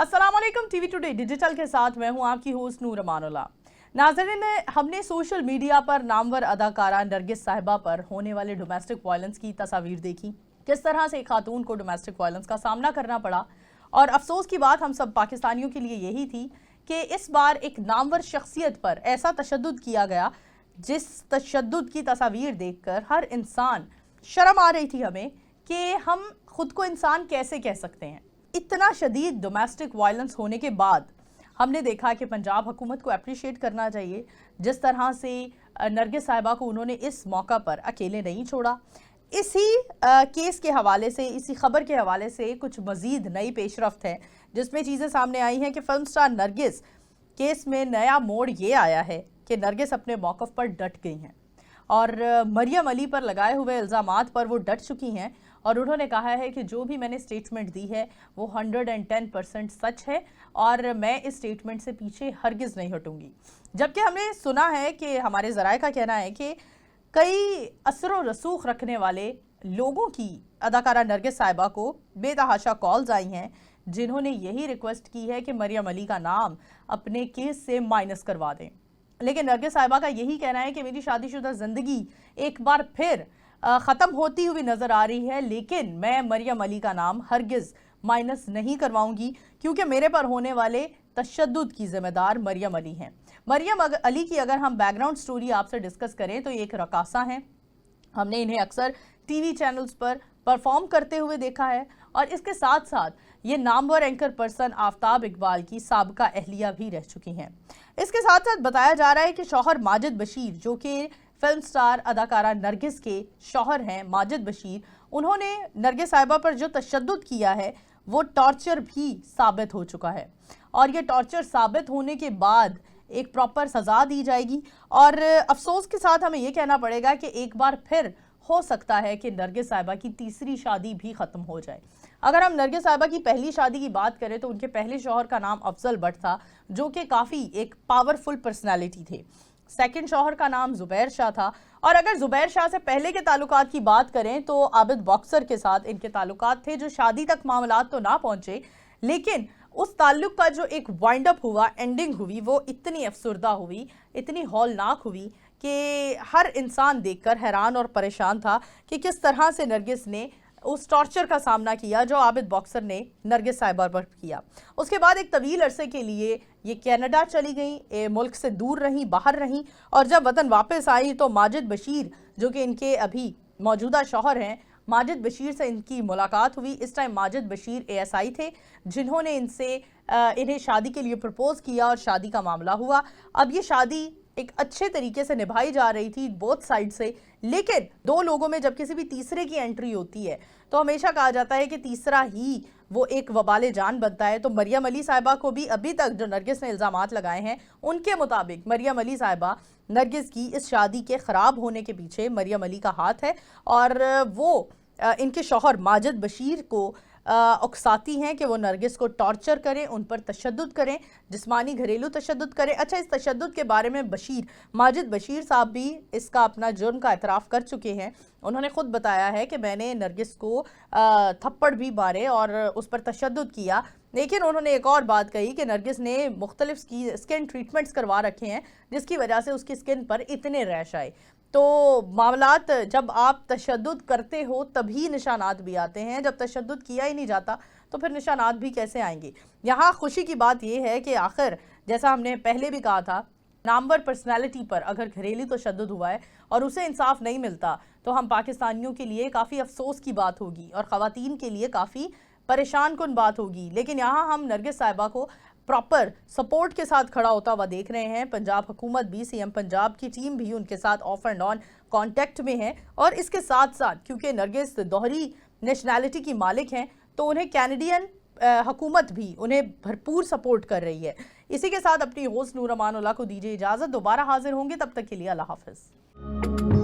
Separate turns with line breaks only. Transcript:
अस्सलाम वालेकुम। TV today digital के साथ मैं हूं आपकी होस्ट नूर अमानुल्लाह। नाज़रीन, हमने सोशल मीडिया पर नामवर अदाकारा नरगिस साहिबा पर होने वाले डोमेस्टिक वायलेंस की तस्वीर देखी, किस तरह से एक खातून को डोमेस्टिक वायलेंस का सामना करना पड़ा। और अफसोस की बात हम सब पाकिस्तानियों के लिए यही थी कि इस बार एक नामवर शख्सियत पर ऐसा तशद्दुद किया गया जिस तशद्दुद की तस्वीर देखकर हर इंसान शर्म आ रही थी हमें कि हम खुद को इंसान कैसे कह सकते हैं। इतना शदीद डोमेस्टिक वायलेंस होने के बाद हमने देखा कि पंजाब हुकूमत को अप्रिशिएट करना चाहिए जिस तरह से नरगिस साहिबा को उन्होंने इस मौका पर अकेले नहीं छोड़ा। इसी केस के हवाले से, इसी खबर के हवाले से कुछ मज़ीद नई पेशरफ्त है जिसमें चीज़ें सामने आई हैं कि फिल्म स्टार नरगिस केस में नया मोड़ ये आया है कि नरगिस अपने मौक़िफ़ पर डट गई हैं और मरियम अली पर लगाए हुए इल्ज़ामात पर वो डट चुकी हैं और उन्होंने कहा है कि जो भी मैंने स्टेटमेंट दी है वो 110% सच है और मैं इस स्टेटमेंट से पीछे हरगिज़ नहीं हटूंगी। जबकि हमने सुना है कि हमारे ज़राए का कहना है कि कई असर व रसूख रखने वाले लोगों की अदाकारा नरगिस साहिबा को बेतहाशा कॉल्स आई हैं जिन्होंने यही रिक्वेस्ट की है कि मरियम अली का नाम अपने केस से माइनस करवा दें। लेकिन नरगिस साहिबा का यही कहना है कि मेरी शादीशुदा ज़िंदगी एक बार फिर ख़त्म होती हुई नज़र आ रही है, लेकिन मैं मरियम अली का नाम हरगिज़ माइनस नहीं करवाऊंगी क्योंकि मेरे पर होने वाले तशद्दुद की ज़िम्मेदार मरियम अली हैं। मरियम अली की अगर हम बैकग्राउंड स्टोरी आपसे डिस्कस करें तो ये एक रकासा हैं। हमने इन्हें अक्सर टीवी चैनल्स पर परफॉर्म करते हुए देखा है और इसके साथ साथ ये नामवर एंकर पर्सन आफ्ताब इकबाल की साबका अहलिया भी रह चुकी हैं। इसके साथ साथ बताया जा रहा है कि शौहर माजिद बशीर, जो कि फिल्म स्टार अदाकारा नरगिस के शौहर हैं माजिद बशीर, उन्होंने नरगिस साहिबा पर जो तशद्दुद किया है वो टॉर्चर भी साबित हो चुका है और ये टॉर्चर साबित होने के बाद एक प्रॉपर सज़ा दी जाएगी। और अफसोस के साथ हमें ये कहना पड़ेगा कि एक बार फिर हो सकता है कि नरगिस साहिबा की तीसरी शादी भी ख़त्म हो जाए। अगर हम नरगिस साहिबा की पहली शादी की बात करें तो उनके पहले शौहर का नाम अफजल भट्ट था जो कि काफ़ी एक पावरफुल पर्सनैलिटी थे। सेकंड शौहर का नाम ज़ुबैर शाह था और अगर ज़ुबैर शाह से पहले के ताल्लुकात की बात करें तो आबिद बॉक्सर के साथ इनके ताल्लुकात थे जो शादी तक मामलात तो ना पहुँचे, लेकिन उस ताल्लुक का जो एक वाइंड अप हुआ, एंडिंग हुई, वो इतनी अफसरदा हुई, इतनी हौलनाक हुई कि हर इंसान देखकर हैरान और परेशान था कि किस तरह से नरगिस ने उस टॉर्चर का सामना किया जो आबिद बॉक्सर ने नरगिस साहिबा पर किया। उसके बाद एक तवील अरसे के लिए ये कनाडा चली गई, मुल्क से दूर रहीं, बाहर रहीं और जब वतन वापस आई तो माजिद बशीर, जो कि इनके अभी मौजूदा शौहर हैं, माजिद बशीर से इनकी मुलाकात हुई। इस टाइम माजिद बशीर ASI थे जिन्होंने इन्हें शादी के लिए प्रपोज किया और शादी का मामला हुआ। अब ये शादी एक अच्छे तरीके से निभाई जा रही थी बोथ साइड से, लेकिन दो लोगों में जब किसी भी तीसरे की एंट्री होती है तो हमेशा कहा जाता है कि तीसरा ही वो एक वबाले जान बनता है। तो मरियम अली साहिबा को भी अभी तक जो नरगिस ने इल्ज़ामात लगाए हैं उनके मुताबिक मरियम अली साहिबा नरगिस की इस शादी के ख़राब होने के पीछे मरियम अली का हाथ है और वो इनके शौहर माजिद बशीर को उकसाती हैं कि वो नरगिस को टॉर्चर करें, उन पर तशद्दुद करें, जिस्मानी घरेलू तशद्दुद करें। अच्छा, इस तशद्दुद के बारे में माजिद बशीर साहब भी इसका अपना जुर्म का एतराफ़ कर चुके हैं। उन्होंने ख़ुद बताया है कि मैंने नरगिस को थप्पड़ भी मारे और उस पर तशद्दुद किया, लेकिन उन्होंने एक और बात कही कि नरगिस ने मुख्तलिफ स्किन ट्रीटमेंट्स करवा रखे हैं जिसकी वजह से उसकी स्किन पर इतने रैश आए। तो मामलात जब आप तशद्दुद करते हो तभी निशानात भी आते हैं, जब तशद्दुद किया ही नहीं जाता तो फिर निशानात भी कैसे आएंगे। यहाँ खुशी की बात यह है कि आखिर जैसा हमने पहले भी कहा था, नामवर पर्सनैलिटी पर अगर घरेलू तशद्दुद हुआ है और उसे इंसाफ नहीं मिलता तो हम पाकिस्तानियों के लिए काफ़ी अफसोस की बात होगी और ख़वातीन के लिए काफ़ी परेशान कुन बात होगी। लेकिन यहाँ हम नरगिस साहिबा को प्रॉपर सपोर्ट के साथ खड़ा होता हुआ देख रहे हैं। पंजाब हुकूमत भी, CM पंजाब की टीम भी उनके साथ ऑफ एंड ऑन कांटेक्ट में है और इसके साथ साथ क्योंकि नरगिस दोहरी नेशनैलिटी की मालिक हैं तो उन्हें कैनेडियन हुकूमत भी उन्हें भरपूर सपोर्ट कर रही है। इसी के साथ अपनी होस्ट नूर अमानुल्लाह को दीजिए इजाज़त। दोबारा हाजिर होंगे, तब तक के लिए अल्लाह हाफ़िज़।